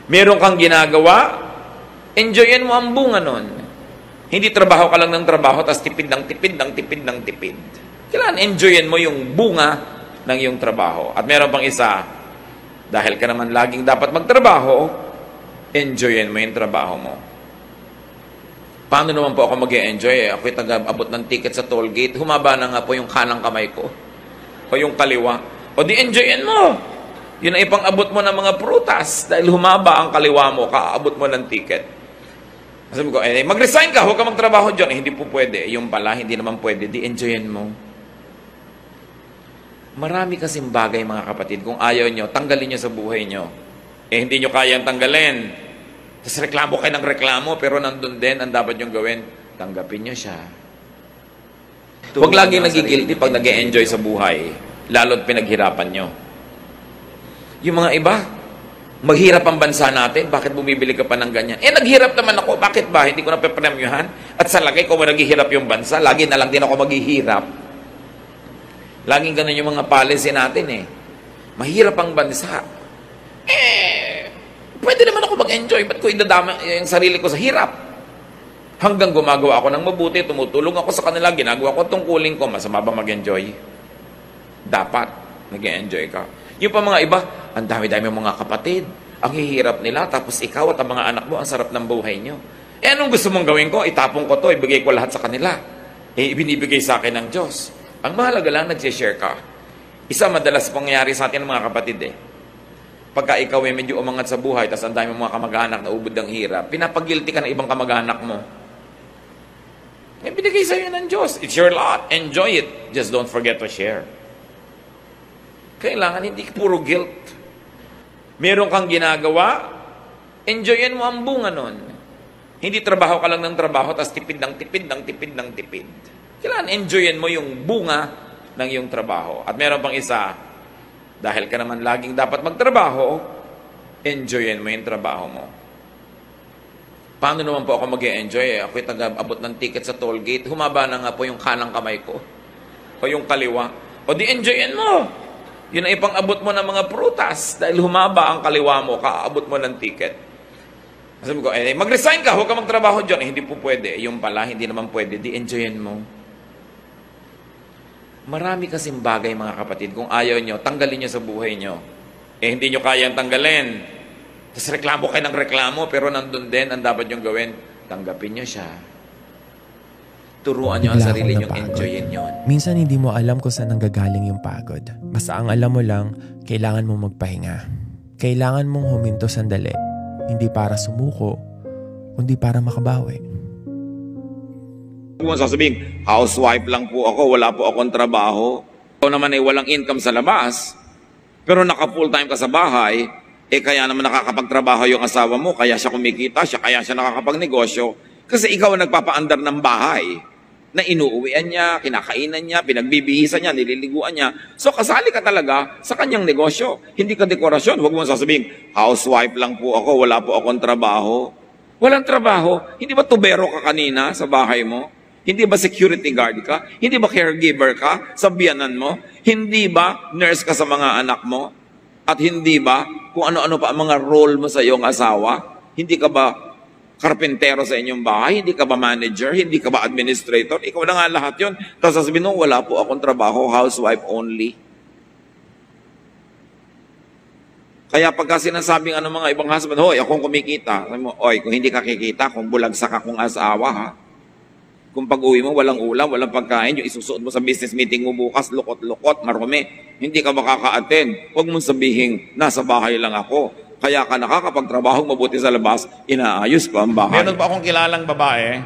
Meron kang ginagawa, enjoyin mo ang bunga nun. Hindi trabaho ka lang ng trabaho, tapos tipid ng tipid ng tipid ng tipid. Kailangan enjoyin mo yung bunga ng iyong trabaho. At meron pang isa, dahil ka naman laging dapat magtrabaho, enjoyin mo yung trabaho mo. Paano naman po ako mag-e-enjoy? Ako'y taga-abot ng ticket sa toll gate, humaba na nga po yung kanang kamay ko. O yung kaliwa. O di enjoyin mo. Yun ay ipang-abot mo ng mga prutas dahil humaba ang kaliwa mo, kaabot mo ng ticket. Sabi ko, mag-resign ka, huwag ka magtrabaho dyan. Hindi po pwede. Yung pala, hindi naman pwede. Di enjoyin mo. Marami kasing bagay, mga kapatid. Kung ayaw nyo, tanggalin nyo sa buhay nyo. Hindi nyo kayang tanggalin. Tapos reklamo kayo ng reklamo, pero nandun din ang dapat nyong gawin. Tanggapin nyo siya. Huwag lagi nagigilty pag nag-e-enjoy sa buhay. Lalo't pinaghirapan nyo. Yung mga iba, maghirap ang bansa natin, bakit bumibili ka pa ng ganyan? Naghirap naman ako, bakit ba? Hindi ko napepremyuhan. At sa lagay ko, naghihirap yung bansa, lagi na lang din ako maghihirap. Laging ganun yung mga policy natin Mahirap ang bansa. Pwede naman ako mag-enjoy. Ba't ko idadama yung sarili ko sa hirap? Hanggang gumagawa ako ng mabuti, tumutulong ako sa kanila, ginagawa ko tungkulin ko, masama ba mag-enjoy? Dapat, nag-enjoy ka. Yung pa mga iba, ang dami-dami mga kapatid, ang hihirap nila, tapos ikaw at ang mga anak mo, ang sarap ng buhay nyo. Anong gusto mong gawin ko? Itapong ko to, ibigay ko lahat sa kanila. Ibinibigay sa akin ng Diyos. Ang mahalaga lang, nag-share ka. Isa madalas pangyayari sa atin ng mga kapatid Pagka ikaw medyo umangat sa buhay, tapos ang dami mga kamag-anak na ubod ng hirap, pinapagilty ka ng ibang kamag-anak mo. Binigay sa'yo ng Diyos. It's your lot. Enjoy it. Just don't forget to share. Kailangan hindi puro guilt. Meron kang ginagawa, enjoyin mo ang bunga nun. Hindi trabaho ka lang ng trabaho, tapos tipid ng tipid ng tipid ng tipid. Kailangan enjoyin mo yung bunga ng iyong trabaho. At meron pang isa, dahil ka naman laging dapat magtrabaho, enjoyin mo yung trabaho mo. Paano naman po ako mag-e-enjoy? Ako'y taga-abot ng ticket sa toll gate, humaba na nga po yung kanang kamay ko. O yung kaliwa. O di enjoyin mo. Yun ay ipang-abot mo ng mga prutas dahil humaba ang kaliwa mo, kaabot mo ng ticket. Sabi ko, mag-resign ka, huwag ka magtrabaho dyan. Hindi po pwede. Yung pala, hindi naman pwede. Di enjoyin mo. Marami kasing bagay, mga kapatid. Kung ayaw nyo, tanggalin nyo sa buhay nyo. Hindi nyo kayang tanggalin. Tapos reklamo kayo ng reklamo, pero nandun din ang dapat nyong gawin. Tanggapin nyo siya. Turuan nyo ang sarili nyong enjoyin yun. Minsan hindi mo alam kung saan nanggagaling yung pagod. Basta ang alam mo lang, kailangan mong magpahinga. Kailangan mong huminto sandali. Hindi para sumuko, kundi para makabawi. Kung sasabihin, housewife lang po ako, wala po akong trabaho. Ikaw naman ay walang income sa labas, pero naka-full time ka sa bahay, kaya naman nakakapagtrabaho yung asawa mo, kaya siya kumikita, kaya siya nakakapagnegosyo, kasi ikaw ang nagpapaandar ng bahay, na inuuwian niya, kinakainan niya, pinagbibihisan niya, nililiguan niya. So kasali ka talaga sa kanyang negosyo. Hindi ka dekorasyon. Huwag mo sasabihin, housewife lang po ako, wala po akong trabaho. Walang trabaho? Hindi ba tubero ka kanina sa bahay mo? Hindi ba security guard ka? Hindi ba caregiver ka sa biyanan mo? Hindi ba nurse ka sa mga anak mo? At hindi ba kung ano-ano pa ang mga role mo sa iyong asawa? Hindi ka ba karpentero sa inyong bahay? Hindi ka ba manager? Hindi ka ba administrator? Ikaw na nga lahat yun. Tapos sasabihin mo, wala po akong trabaho, housewife only. Kaya pagka sinasabing mga ibang husband, hoy, akong kumikita. Sabi mo, oy, kung hindi ka kikita, kung bulagsak akong asawa, ha? Kung pag-uwi mo, walang ulam, walang pagkain, yung isusuot mo sa business meeting mo bukas, lukot-lukot, marumi, hindi ka makaka-attend. Huwag mong sabihin, nasa bahay lang ako. Kaya ka nakakapagtrabaho mabuti sa labas, inaayos ko ang bahay. Meron pa akong kilalang babae,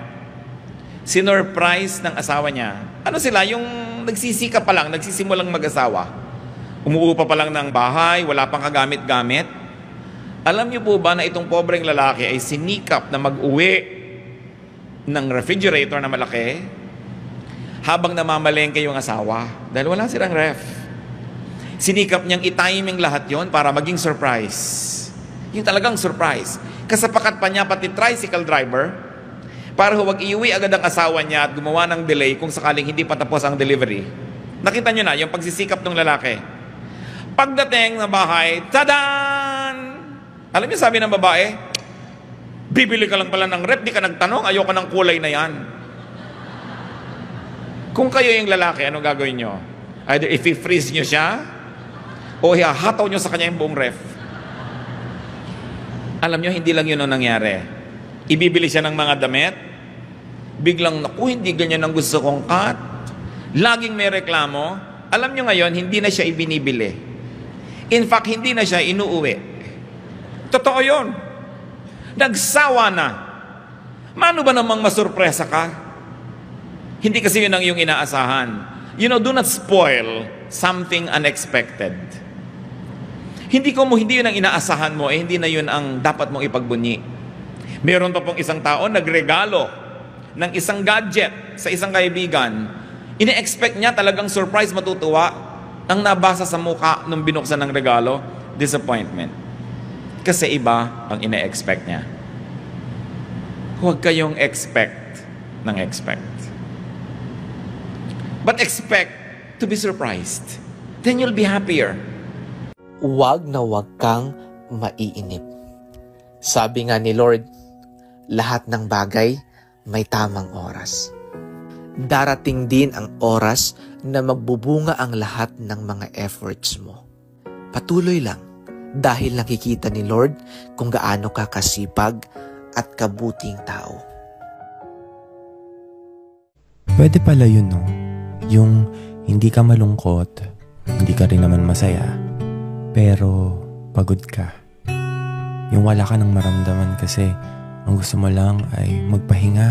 sinurprise ng asawa niya. Ano sila? Yung nagsisika pa lang, nagsisimulang mag-asawa. Umuupa pa lang ng bahay, wala pang kagamit-gamit. Alam niyo po ba na itong pobreng lalaki ay sinikap na mag-uwi ng refrigerator na malaki habang namamalengke yung asawa dahil wala silang ref. Sinikap niyang i-timing lahat yon para maging surprise. Yung talagang surprise. Kasapakat pa niya pati tricycle driver para huwag iuwi agad ang asawa niya at gumawa ng delay kung sakaling hindi pa tapos ang delivery. Nakita niyo na yung pagsisikap ng lalaki. Pagdating na bahay, tadan! Alam niyo, sabi ng babae, bibili ka lang pala ng rep, di ka nagtanong, ayoko ng kulay na yan. Kung kayo yung lalaki, ano gagawin nyo? Either i-freeze nyo siya, o hahataw nyo sa kanya yung buong ref. Alam nyo, hindi lang yun ang nangyari. Ibibili siya ng mga damit, biglang, naku, hindi ganyan ang gusto kong cut. Laging may reklamo. Alam nyo ngayon, hindi na siya ibinibili. In fact, hindi na siya inuuwi. Totoo yun. Nagsawa na. Mano ba namang masurpresa ka? Hindi kasi yun ang iyong inaasahan. You know, do not spoil something unexpected. Hindi yun ang inaasahan mo, hindi na yun ang dapat mong ipagbunyi. Meron pa pong isang tao nagregalo ng isang gadget sa isang kaibigan. Ine-expect niya talagang surprise, matutuwa. Ang nabasa sa mukha nung binuksan ng regalo, disappointment. Kasi iba ang ine-expect niya. Huwag kayong expect ng expect. But expect to be surprised. Then you'll be happier. Huwag na huwag kang maiinip. Sabi nga ni Lord, lahat ng bagay may tamang oras. Darating din ang oras na magbubunga ang lahat ng mga efforts mo. Patuloy lang dahil nakikita ni Lord kung gaano ka kasipag at kabuting tao. Pwede pala yun, no? Yung hindi ka malungkot, hindi ka rin naman masaya, pero pagod ka. Yung wala ka nang maramdaman kasi ang gusto mo lang ay magpahinga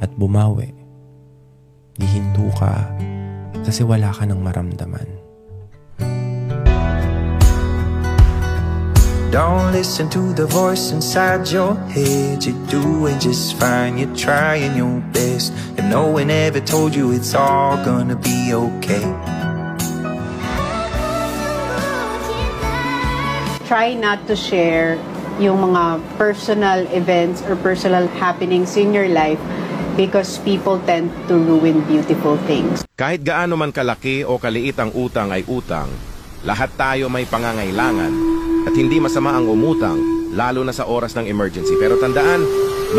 at bumawi. Hihinto ka kasi wala ka nang maramdaman. Don't listen to the voice inside your head. You're doing just fine, you're trying your best, and no one ever told you it's all gonna be okay. Try not to share yung mga personal events or personal happenings in your life because people tend to ruin beautiful things. Kahit gaano man kalaki o kaliit ang utang ay utang, lahat tayo may pangangailangan. At hindi masama ang umutang, lalo na sa oras ng emergency. Pero tandaan,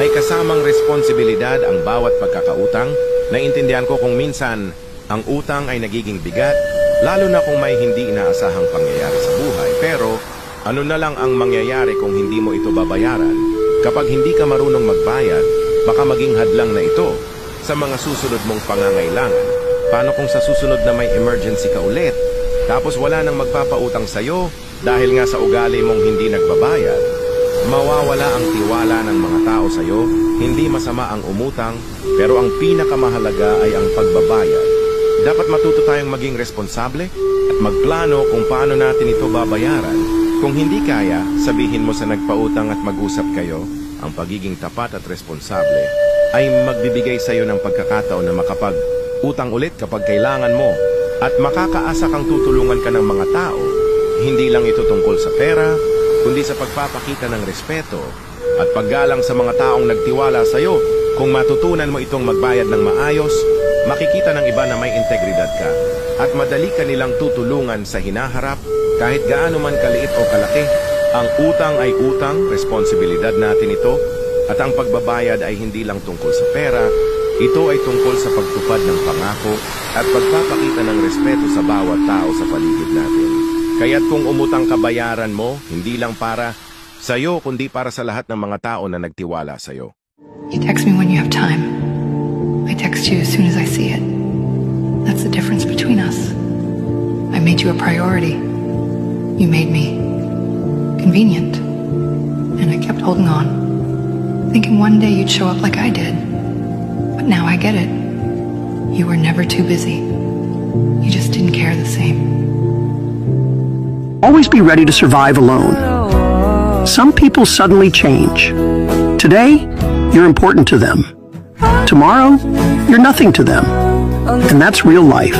may kasamang responsibilidad ang bawat pagkakautang. Naintindihan ko kung minsan, ang utang ay nagiging bigat, lalo na kung may hindi inaasahang pangyayari sa buhay. Pero, ano na lang ang mangyayari kung hindi mo ito babayaran? Kapag hindi ka marunong magbayad, baka maging hadlang na ito sa mga susunod mong pangangailangan. Paano kung sa susunod na may emergency ka ulit, tapos wala nang magpapautang sa'yo, dahil nga sa ugali mong hindi nagbabayad, mawawala ang tiwala ng mga tao sa iyo. Hindi masama ang umutang, pero ang pinakamahalaga ay ang pagbabayad. Dapat matuto tayong maging responsable at magplano kung paano natin ito babayaran. Kung hindi kaya, sabihin mo sa nagpautang at mag-usap kayo. Ang pagiging tapat at responsable ay magbibigay sa iyo ng pagkakataon na makapag-utang ulit kapag kailangan mo at makakaasa kang tutulungan ka ng mga tao. Hindi lang ito tungkol sa pera, kundi sa pagpapakita ng respeto at paggalang sa mga taong nagtiwala sa iyo. Kung matutunan mo itong magbayad ng maayos, makikita ng iba na may integridad ka at madali ka nilang tutulungan sa hinaharap kahit gaano man kaliit o kalaki. Ang utang ay utang, responsibilidad natin ito, at ang pagbabayad ay hindi lang tungkol sa pera, ito ay tungkol sa pagtupad ng pangako at pagpapakita ng respeto sa bawat tao sa paligid natin. Kaya't kung umutang kabayaran mo, hindi lang para sa'yo, kundi para sa lahat ng mga tao na nagtiwala sa'yo. You text me when you have time. I text you as soon as I see it. That's the difference between us. I made you a priority. You made me convenient. And I kept holding on, thinking one day you'd show up like I did. But now I get it. You were never too busy. You just didn't care the same. Always be ready to survive alone. Some people suddenly change. Today, you're important to them. Tomorrow, you're nothing to them. And that's real life.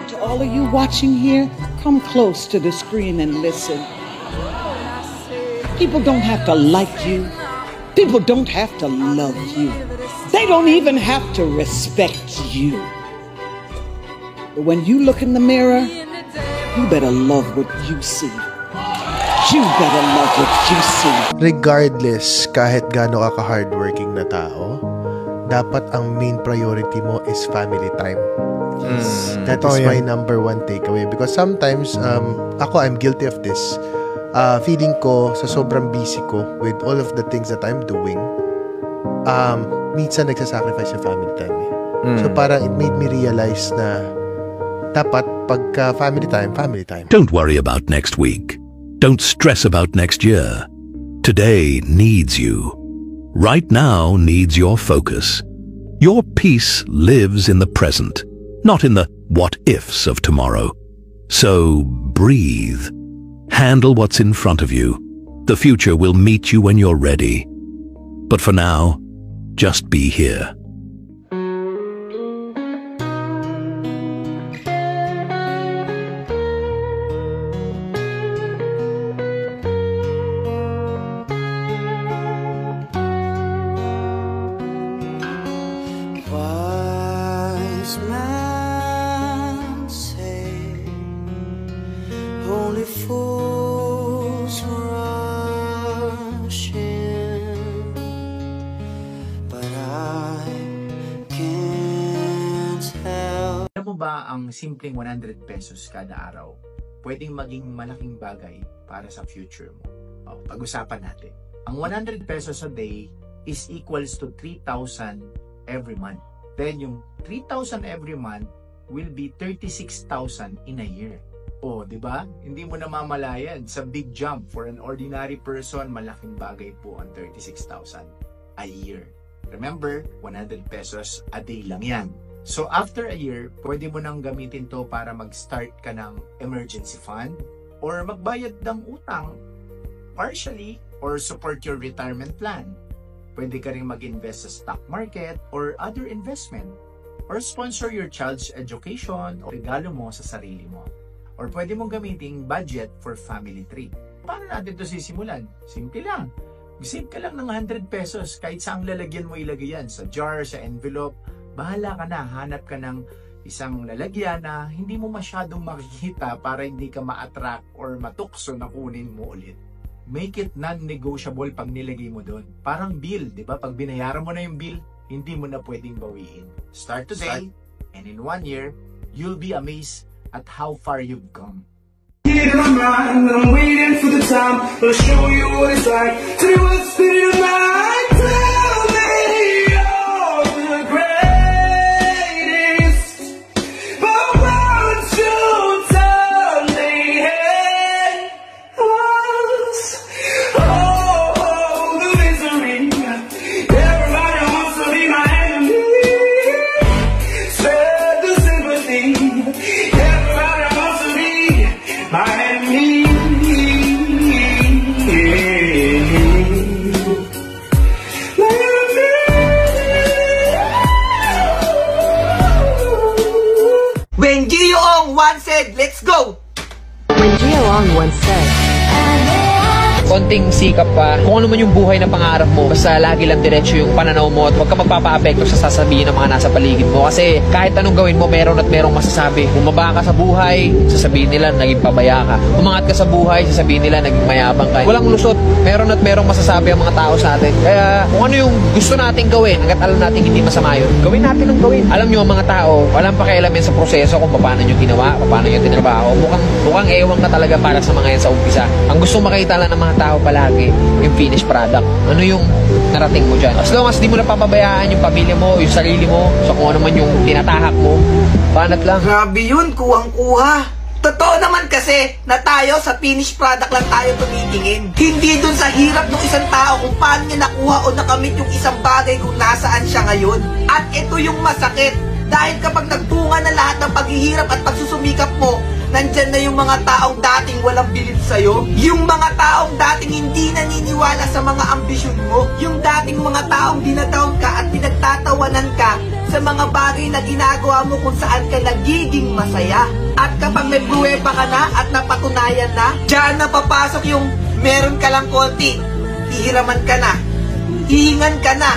To all of you watching here, come close to the screen and listen. People don't have to like you. People don't have to love you. They don't even have to respect you. But when you look in the mirror, you better love what you see. You better love what you see. Regardless, kahit gaano ka ka-hardworking na tao, dapat ang main priority mo is family time. That is my number one takeaway. Because sometimes, I'm guilty of this. Feeling ko, sa sobrang busy ko with all of the things that I'm doing, minsan nagsasacrifice sa family time. So parang it made me realize na dapat pagka family time. Don't worry about next week. Don't stress about next year. Today needs you. Right now needs your focus. Your peace lives in the present, not in the what-ifs of tomorrow. So breathe. Handle what's in front of you. The future will meet you when you're ready. But for now, just be here. Ang simpleng 100 pesos kada araw pwedeng maging malaking bagay para sa future mo. Pag-usapan natin. Ang 100 pesos a day is equals to 3,000 every month. Then yung 3,000 every month will be 36,000 in a year. Di ba? Hindi mo namamalayan. Sa big jump for an ordinary person, malaking bagay po ang 36,000 a year. Remember, 100 pesos a day lang yan. So after a year, pwede mo nang gamitin to para mag-start ka ng emergency fund or magbayad ng utang partially or support your retirement plan. Pwede ka rin mag-invest sa stock market or other investment or sponsor your child's education o regalo mo sa sarili mo. Or pwede mong gamitin budget for family trip. Paano natin to sisimulan? Simple lang. Save ka lang ng 100 pesos kahit saang lalagyan mo ilagay yan. Sa jar, sa envelope. Bahala ka na, hanap ka ng isang lalagyan na hindi mo masyadong makikita para hindi ka ma-attract or matukso na kunin mo ulit. Make it non-negotiable pag nilagay mo doon. Parang bill, di ba? Pag binayaran mo na yung bill, hindi mo na pwedeng bawiin. Start today, and in 1 year, you'll be amazed at how far you've come. In my mind, I'm waiting for the time. I'll show you what it's like. Tell me what's in your mind. Tell me you're the greatest. But won't you tell me us? Oh, the misery. Everybody wants to be my enemy. Spread the sympathy. Everybody wants to be my enemy. When Gio Ong once said, let's go! When Gio Ong once said, konting sikap pa, kung ano man yung buhay na pangarap mo, basta lagi lang diretso yung pananaw mo at huwag ka magpapa-apekto sa sasabihin ng mga nasa paligid mo. Kasi kahit anong gawin mo, meron at merong masasabi. Bumaba ka sa buhay, sasabihin nila naging pabaya ka. Umangat ka sa buhay, sasabihin nila naging mayabang ka. Walang lusot, meron at merong masasabi ang mga tao sa atin. Kaya kung ano yung gusto nating gawin, hanggat alam natin hindi masama yun, gawin natin ang gawin. Alam nyo, ang mga tao, walang pakialam yan sa proseso kung paano nyo ginawa, paano nyo tinrabaho. Mukhang ewan ka talaga para sa mga yan sa umpisa. Ang gusto makita lang ng mga tao palagi, yung finished product. Ano yung narating mo dyan? As long as di mo napapabayaan yung pamilya mo, yung sarili mo, so kung ano man yung tinatahak mo, banat lang. Grabe yun, kuhang-kuha. Totoo naman kasi na tayo sa finished product lang tayo tumitingin. Hindi dun sa hirap ng isang tao kung paano niya nakuha o nakamit yung isang bagay kung nasaan siya ngayon. At ito yung masakit. Dahil kapag nagtunga na lahat ng paghihirap at pagsusumikap mo, nandyan na yung mga taong dating walang bilib sa'yo. Yung mga taong dating hindi naniniwala sa mga ambisyon mo. Yung dating mga taong dinataon ka at pinagtatawanan ka sa mga bagay na ginagawa mo kung saan ka nagiging masaya. At kapag may pruweba ka na at napatunayan na, dyan na papasok yung meron ka lang konti, hihiraman ka na, hihingan ka na,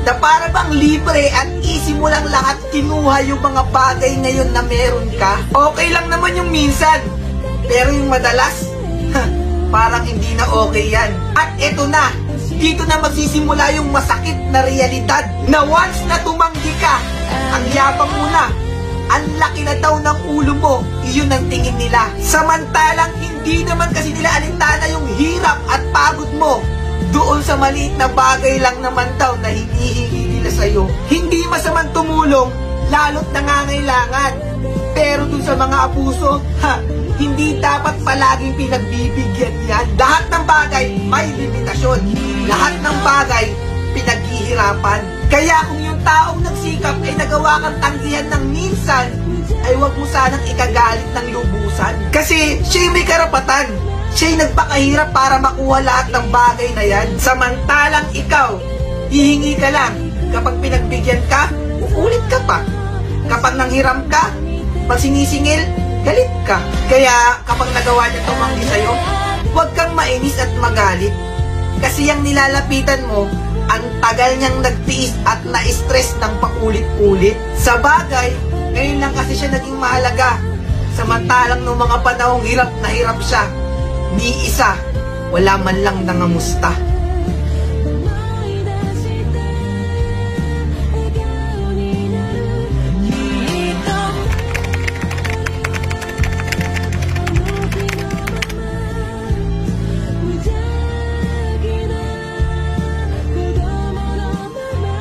na para bang libre at easy mo lang lahat kinuha yung mga bagay ngayon na meron ka. Okay lang naman yung minsan, pero yung madalas, parang hindi na okay yan. At eto na, dito na magsisimula yung masakit na realidad na once na tumanggi ka, ang yabang mo na, ang laki na daw ng ulo mo, iyon ang tingin nila. Samantalang hindi naman kasi nila alintana yung hirap at pagod mo. Doon sa maliit na bagay lang naman daw na hinihingi nila sa'yo. Hindi masamang tumulong, lalo't nangangailangan. Pero doon sa mga abuso, hindi dapat palaging pinagbibigyan yan. Lahat ng bagay may limitasyon. Lahat ng bagay pinaghihirapan. Kaya kung yung taong nagsikap ay nagawa kang tanggihan ng minsan, ay wag mo sanang ikagalit ng lubusan. Kasi siya'y may karapatan. Siya'y nagpakahirap para makuha lahat ng bagay na yan. Samantalang ikaw, hihingi ka lang. Kapag pinagbigyan ka, uulit ka pa. Kapag nanghiram ka, pag sinisingil, galit ka. Kaya kapag nagawa niya tumanggi sa'yo, huwag kang mainis at magalit. Kasi yung nilalapitan mo, ang tagal niyang nagtiis at na-stress ng paulit-ulit. Sa bagay, ngayon lang kasi siya naging mahalaga. Samantalang nung mga panahong hirap na hirap siya, ni isa, wala man lang nangamusta.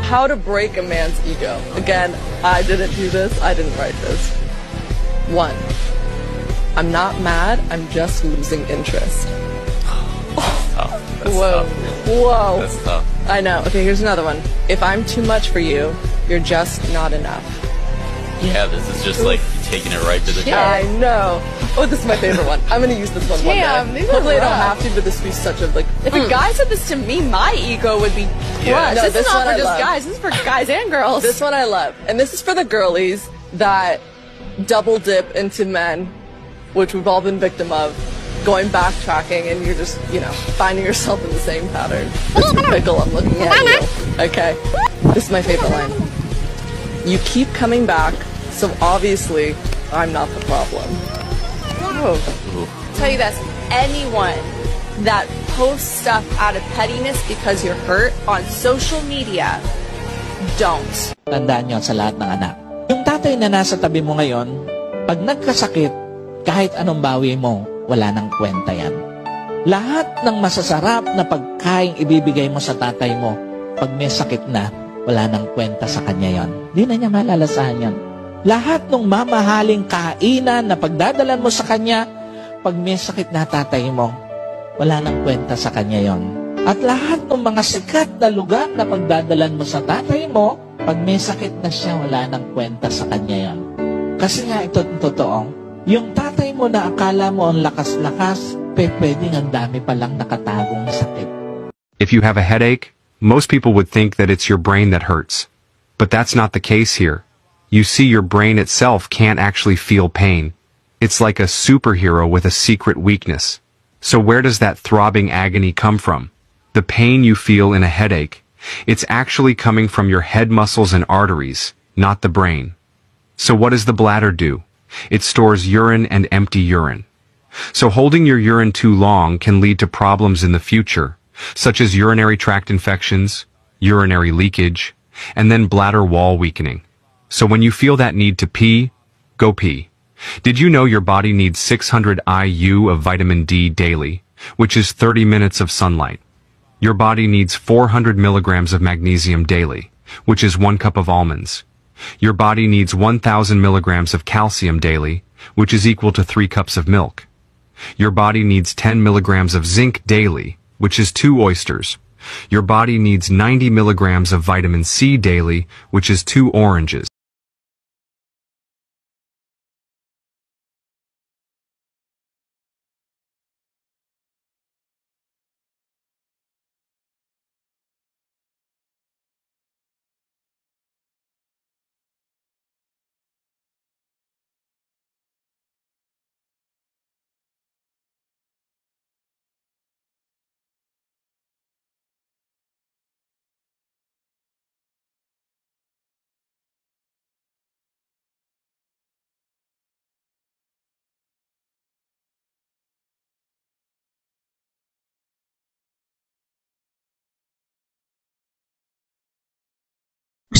How to break a man's ego. Again, I didn't do this. I didn't write this. 1. I'm not mad. I'm just losing interest. Whoa. Whoa. That's tough. I know. Okay, here's another one. If I'm too much for you, you're just not enough. Yeah, this is just like taking it right to the Yeah, I know. Oh, this is my favorite one. I'm gonna use this one Damn, one day. these are Hopefully I don't rough. have to, but this would be such a like. If a guy said this to me, my ego would be Yeah. crushed. No, this is this not one for I just love. guys. This is for guys and girls. This one I love. And this is for the girlies that double dip into men, which we've all been victim of, going backtracking and you're just, you know, finding yourself in the same pattern. Mr. Pickle, I'm looking at you. Okay. This is my favorite line. You keep coming back, so obviously I'm not the problem. Oh. Tell you this, anyone that posts stuff out of pettiness because you're hurt on social media, don't. Tandaan nyo sa lahat ng anak. Yung tatay na nasa tabi mo ngayon, pag nagkasakit, kahit anong bawi mo, wala nang kwenta yan. Lahat ng masasarap na pagkain ibibigay mo sa tatay mo, pag may sakit na, wala nang kwenta sa kanya yon. Di na niya malalasahan yan. Lahat ng mamahaling kainan na pagdadalan mo sa kanya, pag may sakit na tatay mo, wala nang kwenta sa kanya yon. At lahat ng mga sikat na lugar na pagdadalan mo sa tatay mo, pag may sakit na siya, wala nang kwenta sa kanya yon. Kasi nga ito totoo, yung tatay mo na akala mo ang lakas-lakas, pwedeng ang dami palang nakatagong sakit. If you have a headache, most people would think that it's your brain that hurts. But that's not the case here. You see, your brain itself can't actually feel pain. It's like a superhero with a secret weakness. So where does that throbbing agony come from? The pain you feel in a headache. It's actually coming from your head muscles and arteries, not the brain. So what does the bladder do? It stores urine and empty urine. So holding your urine too long can lead to problems in the future, such as urinary tract infections, urinary leakage, and then bladder wall weakening. So when you feel that need to pee, go pee. Did you know your body needs 600 IU of vitamin D daily, which is 30 minutes of sunlight? Your body needs 400 milligrams of magnesium daily, which is 1 cup of almonds. Your body needs 1,000 milligrams of calcium daily, which is equal to 3 cups of milk. Your body needs 10 milligrams of zinc daily, which is 2 oysters. Your body needs 90 milligrams of vitamin C daily, which is 2 oranges.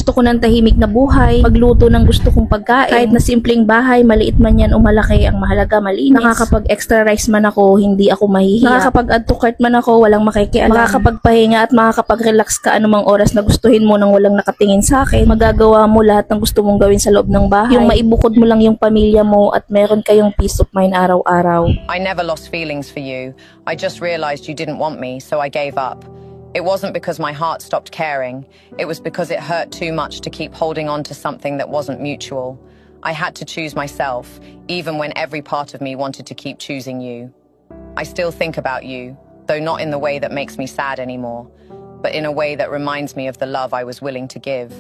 gusto ko ng tahimik na buhay, magluto ng gusto kong pagkain, kahit na simpleng bahay, maliit man yan o malaki, ang mahalaga malinis. Nakakapag-extra rice man ako, hindi ako mahihiya. Nakakapag-add to cart man ako, walang makikialam. Makakapagpahinga at makakapag-relax ka anumang oras na gustuhin mo nang walang nakatingin sa akin. Magagawa mo lahat ng gusto mong gawin sa loob ng bahay. Yung maibukod mo lang yung pamilya mo at meron kayong peace of mind araw-araw. I never lost feelings for you. I just realized you didn't want me, so I gave up. It wasn't because my heart stopped caring. It was because it hurt too much to keep holding on to something that wasn't mutual. I had to choose myself, even when every part of me wanted to keep choosing you. I still think about you, though not in the way that makes me sad anymore, but in a way that reminds me of the love I was willing to give.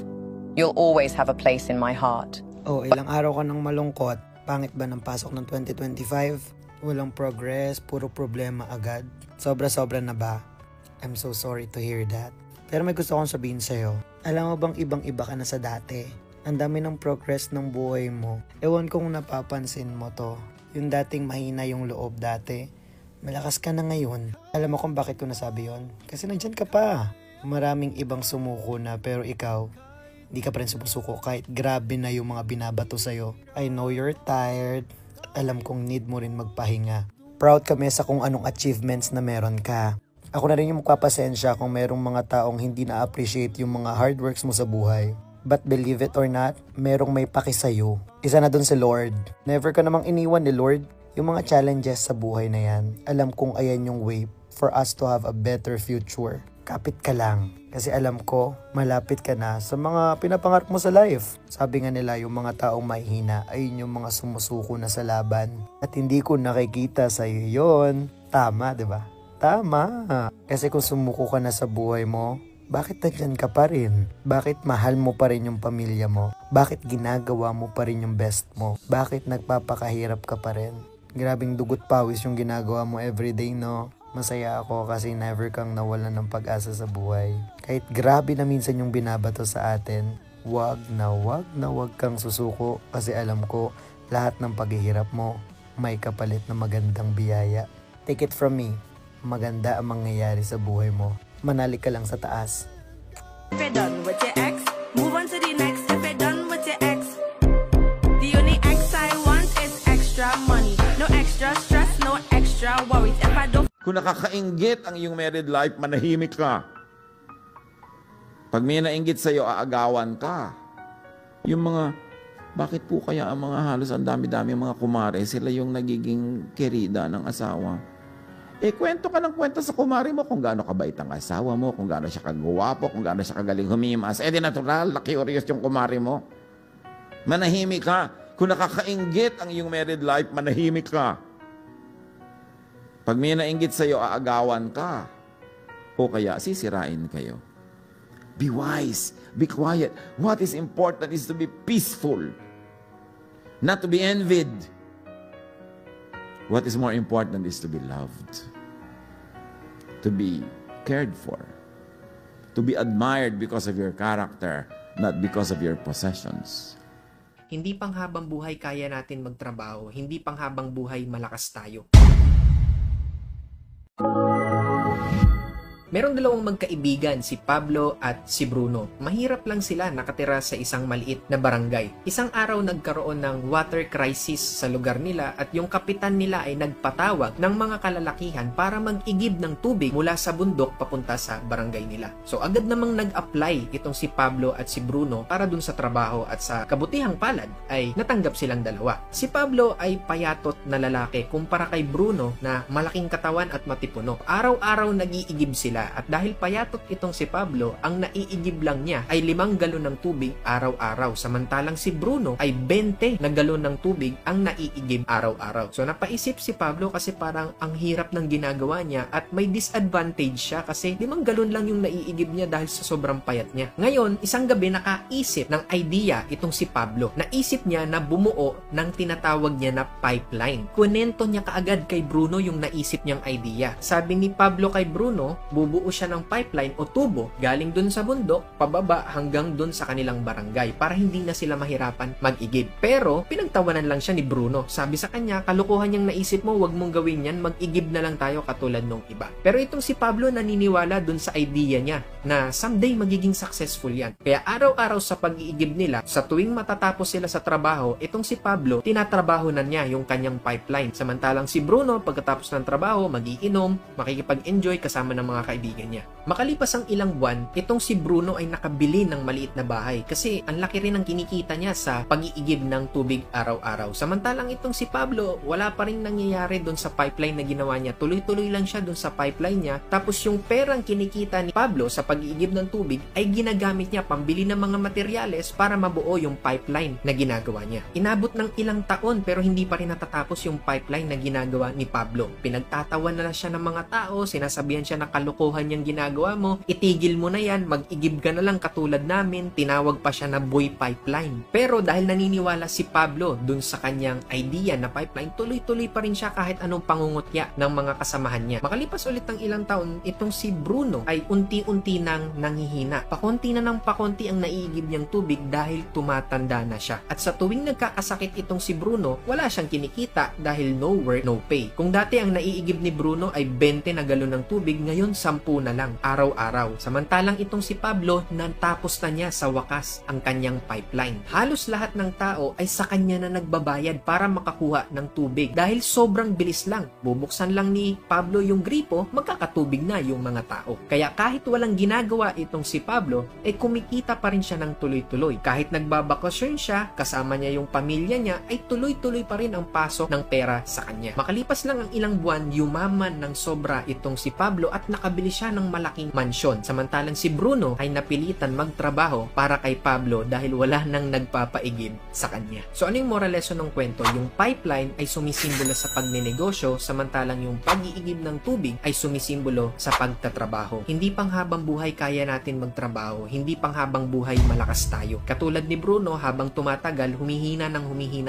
You'll always have a place in my heart. Oh, ilang araw ka nang malungkot. Pangit ba ng pasok ng 2025? Walang progress, puro problema agad. Sobra-sobra na ba? I'm so sorry to hear that. Pero may gusto kong sabihin sa'yo. Alam mo bang ibang-iba ka na sa dati? Ang dami ng progress ng buhay mo. Ewan kung napapansin mo to. Yung dating mahina yung loob dati. Malakas ka na ngayon. Alam mo kung bakit ko nasabi yon? Kasi nandyan ka pa. Maraming ibang sumuko na pero ikaw, hindi ka pa rin sumusuko kahit grabe na yung mga binabato sa'yo. I know you're tired. Alam kong need mo rin magpahinga. Proud kami sa kung anong achievements na meron ka. Ako na rin yung magpapasensya kung merong mga taong hindi na-appreciate yung mga hard works mo sa buhay. But believe it or not, merong may paki sa'yo. Isa na dun si Lord. Never ka namang iniwan ni Lord. Yung mga challenges sa buhay na yan, alam kong ayan yung way for us to have a better future. Kapit ka lang. Kasi alam ko, malapit ka na sa mga pinapangarap mo sa life. Sabi nga nila, yung mga taong mahihina, ayun yung mga sumusuko na sa laban. At hindi ko nakikita sa'yo yon. Tama, diba? Tama. Kasi kung sumuko ka na sa buhay mo, bakit nandyan ka pa rin? Bakit mahal mo pa rin yung pamilya mo? Bakit ginagawa mo pa rin yung best mo? Bakit nagpapakahirap ka pa rin? Grabing dugot pawis yung ginagawa mo everyday, no? Masaya ako kasi never kang nawalan ng pag-asa sa buhay. Kahit grabe na minsan yung binabato sa atin, wag kang susuko kasi alam ko lahat ng paghihirap mo may kapalit na magandang biyaya. Take it from me. Maganda ang mangyayari sa buhay mo. Manali ka lang sa taas. If you're done with your ex, move on to the next. If you're done with your ex, the only ex I want is extra money. No extra stress, no extra worries. If I don't... Kung nakakainggit ang iyong married life, manahimik ka. Pag may nainggit sa'yo, aagawan ka. Yung mga, bakit po kaya ang mga halos ang dami-dami mga kumare, sila yung nagiging kerida ng asawa? Kwento ka ng kwento sa kumari mo kung gaano kabait ang asawa mo, kung gaano siya kagwapo, kung gaano siya kagaling humimas. Di natural, curious yung kumari mo. Manahimik ka. Kung nakakainggit ang iyong married life, manahimik ka. Pag may nainggit sa'yo, aagawan ka. O kaya, sisirain kayo. Be wise. Be quiet. What is important is to be peaceful. Not to be envied. What is more important is to be loved, to be cared for, to be admired because of your character, not because of your possessions. Hindi panghabang buhay kaya natin magtrabaho, hindi panghabang buhay malakas tayo. Merong dalawang magkaibigan, si Pablo at si Bruno. Mahirap lang sila nakatira sa isang maliit na barangay. Isang araw nagkaroon ng water crisis sa lugar nila at yung kapitan nila ay nagpatawag ng mga kalalakihan para mag-igib ng tubig mula sa bundok papunta sa barangay nila. So agad namang nag-apply itong si Pablo at si Bruno para dun sa trabaho at sa kabutihang palad ay natanggap silang dalawa. Si Pablo ay payatot na lalaki kumpara kay Bruno na malaking katawan at matipuno. Araw-araw nag-iigib sila. At dahil payatot itong si Pablo, ang naiigib lang niya ay 5 galon ng tubig araw-araw. Samantalang si Bruno ay 20 na galon ng tubig ang naiigib araw-araw. So napaisip si Pablo kasi parang ang hirap ng ginagawa niya at may disadvantage siya kasi 5 galon lang yung naiigib niya dahil sa sobrang payat niya. Ngayon, isang gabi nakaisip ng idea itong si Pablo. Naisip niya na bumuo ng tinatawag niya na pipeline. Kunento niya kaagad kay Bruno yung naisip niyang idea. Sabi ni Pablo kay Bruno, bubuo siya ng pipeline o tubo galing dun sa bundok, pababa hanggang dun sa kanilang barangay para hindi na sila mahirapan mag-igib. Pero, pinagtawanan lang siya ni Bruno. Sabi sa kanya, kalukuhan niyang naisip mo, wag mong gawin yan, mag-igib na lang tayo katulad nung iba. Pero itong si Pablo naniniwala dun sa idea niya. na someday magiging successful yan. Kaya araw-araw sa pag-iigib nila, sa tuwing matatapos sila sa trabaho, itong si Pablo, tinatrabaho na niya yung kanyang pipeline. Samantalang si Bruno, pagkatapos ng trabaho, magiinom, makikipag-enjoy kasama ng mga kaibigan niya. Makalipas ang ilang buwan, itong si Bruno ay nakabili ng maliit na bahay kasi ang laki rin ang kinikita niya sa pag-iigib ng tubig araw-araw. Samantalang itong si Pablo, wala pa rin nangyayari doon sa pipeline na ginawa niya. Tuloy-tuloy lang siya doon sa pipeline niya. Tapos yung perang kinikita ni Pablo sa pag-iigib ng tubig ay ginagamit niya pambili ng mga materyales para mabuo yung pipeline na ginagawa niya. Inabot ng ilang taon pero hindi pa rin natatapos yung pipeline na ginagawa ni Pablo. Pinagtatawan na siya ng mga tao, sinasabihan siya na kalokohan yung ginagawa mo, itigil mo na yan, mag-igib ka na lang katulad namin, tinawag pa siya na boy pipeline. Pero dahil naniniwala si Pablo dun sa kanyang idea na pipeline, tuloy-tuloy pa rin siya kahit anong pangungutya ng mga kasamahan niya. Makalipas ulit ng ilang taon, itong si Bruno ay unti-unti nang nanghihina. Pakonti na ng pakonti ang naiigib niyang tubig dahil tumatanda na siya. At sa tuwing nagkakasakit itong si Bruno, wala siyang kinikita dahil no work, no pay. Kung dati ang naiigib ni Bruno ay 20 na galon ng tubig, ngayon 10 na lang, araw-araw. Samantalang itong si Pablo, natapos na niya sa wakas ang kanyang pipeline. Halos lahat ng tao ay sa kanya na nagbabayad para makakuha ng tubig dahil sobrang bilis lang. Bubuksan lang ni Pablo yung gripo, magkakatubig na yung mga tao. Kaya kahit walang ginagawa itong si Pablo, kumikita pa rin siya ng tuloy-tuloy. Kahit nagbabakasyon siya, kasama niya yung pamilya niya, ay tuloy-tuloy pa rin ang pasok ng pera sa kanya. Makalipas lang ang ilang buwan, yumaman ng sobra itong si Pablo at nakabili siya ng malaking mansyon. Samantalang si Bruno ay napilitan magtrabaho para kay Pablo dahil wala nang nagpapaigib sa kanya. So ano yung moral lesson ng kwento? Yung pipeline ay sumisimbolo sa pagnenegosyo, samantalang yung pag-iigib ng tubig ay sumisimbolo sa pagtatrabaho. Hindi pang habang buhay kaya natin magtrabaho, hindi pang habang buhay malakas tayo. Katulad ni Bruno, habang tumatagal, humihina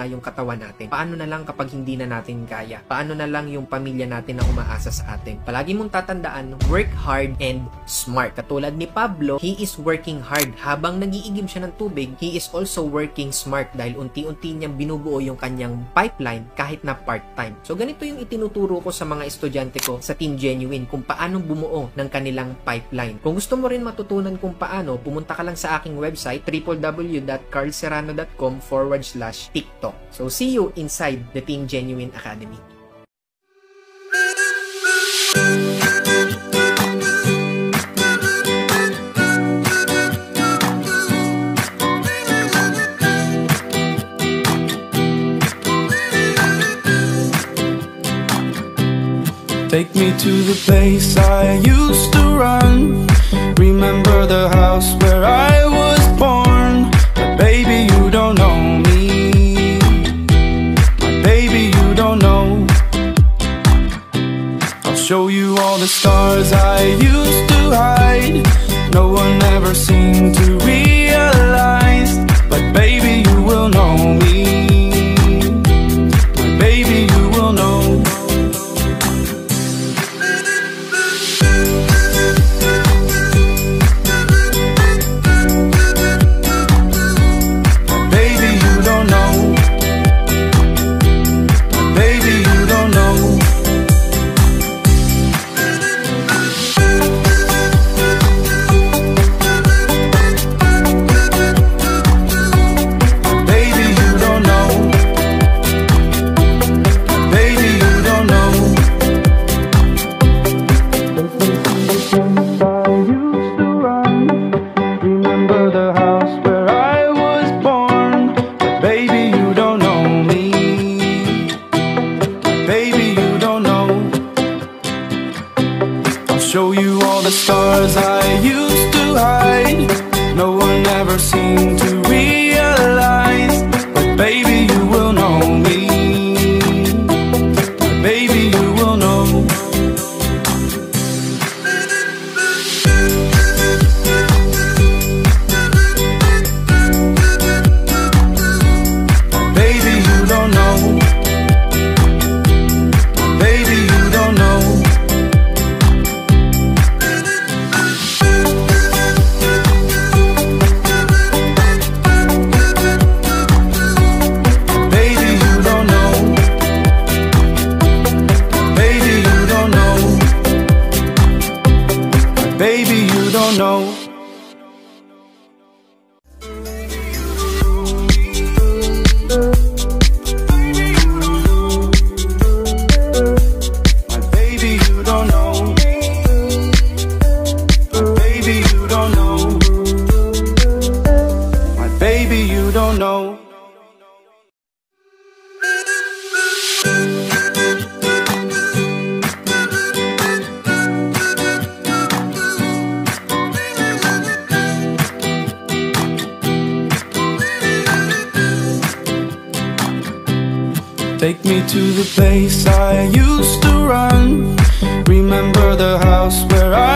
yung katawan natin. Paano na lang kapag hindi na natin kaya? Paano na lang yung pamilya natin na umaasa sa atin? Palagi mong tatandaan, work hard and smart. Katulad ni Pablo, he is working hard. Habang nag-iigib siya ng tubig, he is also working smart dahil unti-unti niyang binubuo yung kanyang pipeline kahit na part-time. So ganito yung itinuturo ko sa mga estudyante ko sa Team Genuine kung paano bumuo ng kanilang pipeline. Kung gusto mo rin matutunan kung paano, pumunta ka lang sa aking website www.carlserrano.com/TikTok. So see you inside the Team Genuine Academy. Take me to the place I used to run. Remember the house where I was born. But baby, you don't know me. My baby, you don't know. I'll show you all the stars I used to hide. No one ever seemed to realize. But baby, you will know me. My baby, you will know. Show you all the stars I used to hide. No one ever seemed to realize. But baby, you will know me. Baby, you will know. Baby, you don't know. Baby, you don't know. don't know. My baby, you don't know. My baby, you don't know. My baby, you don't know. Take me to the place I used to run. Remember the house where I